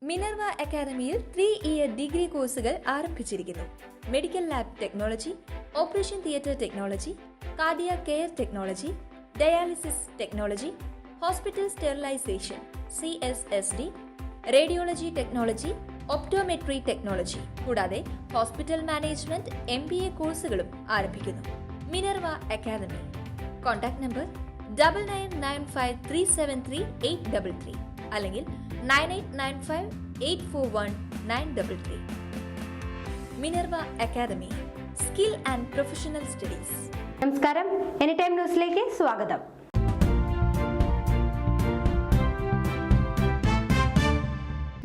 Minerva അക്കാദമിയിൽ 3-ഇയർ degree കോഴ്സുകൾ ആരംഭിച്ചിരിക്കുന്നു. Medical lab technology, operation theatre technology, cardiac care technology, dialysis technology, hospital sterilization (CSSD), radiology technology, optometry technology കൂടാതെ hospital management MBA കോഴ്സുകളും ആരംഭിക്കുന്നു. Minerva academy. Contact number 9995373833 അല്ലെങ്കിൽ 9895841933. Minerva academy, skill and professional studies. നമസ്കാരം, any time ന്യൂസിലേക്ക് സ്വാഗതം.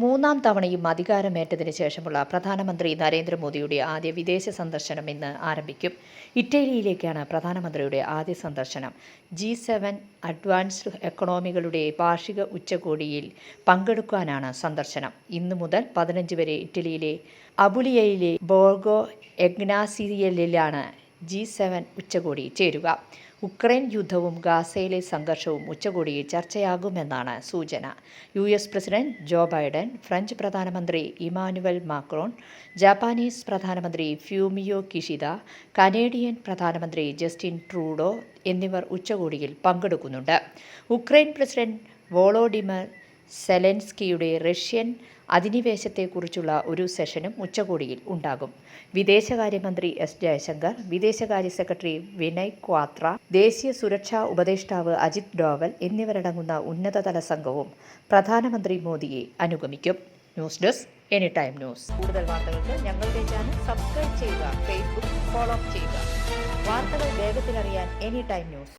മൂന്നാം തവണയും അധികാരമേറ്റതിന് ശേഷമുള്ള പ്രധാനമന്ത്രി നരേന്ദ്രമോദിയുടെ ആദ്യ വിദേശ സന്ദർശനം ഇന്ന് ആരംഭിക്കും. ഇറ്റലിയിലേക്കാണ് പ്രധാനമന്ത്രിയുടെ ആദ്യ സന്ദർശനം. G7 അഡ്വാൻസ്ഡ് എക്കണോമികളുടെ വാർഷിക ഉച്ചകോടിയിൽ പങ്കെടുക്കാനാണ് സന്ദർശനം. ഇന്നു മുതൽ 15 വരെ ഇറ്റലിയിലെ അപുലിയയിലെ ബോർഗോ എഗ്നാസിയലിലാണ് G7 ഉച്ചകോടി ചേരുക. ഉക്രൈൻ യുദ്ധവും ഗാസയിലെ സംഘർഷവും ഉച്ചകോടിയിൽ ചർച്ചയാകുമെന്നാണ് സൂചന. US president Joe Biden, French പ്രധാനമന്ത്രി ഇമാനുവൽ മാക്രോൺ, ജാപ്പാനീസ് പ്രധാനമന്ത്രി ഫ്യൂമിയോ കിഷിദ, കനേഡിയൻ പ്രധാനമന്ത്രി ജസ്റ്റിൻ ട്രൂഡോ എന്നിവർ ഉച്ചകോടിയിൽ പങ്കെടുക്കുന്നുണ്ട്. ഉക്രൈൻ പ്രസിഡന്റ് വോളോഡിമർ സെലൻസ്കിയുടെ റഷ്യൻ അധിനിവേശത്തെക്കുറിച്ചുള്ള ഒരു സെഷനും ഉച്ചകോടിയിൽ ഉണ്ടാകും. വിദേശകാര്യമന്ത്രി S. ജയശങ്കർ, വിദേശകാര്യ സെക്രട്ടറി വിനയ് ക്വാത്ര, ദേശീയ സുരക്ഷാ ഉപദേഷ്ടാവ് അജിത് ഡോവൽ എന്നിവരടങ്ങുന്ന ഉന്നതതല സംഘവും പ്രധാനമന്ത്രി മോദിയെ അനുഗമിക്കും. News desk, any time news. കൂടുതൽ വാർത്തകൾക്ക് ഞങ്ങളുടെ ചാനൽ സബ്സ്ക്രൈബ് ചെയ്യുക, ഫേസ്ബുക്ക് ഫോളോ ചെയ്യുക. വാർത്തകൾ വേഗത്തിലറിയാൻ എനി ടൈം ന്യൂസ്.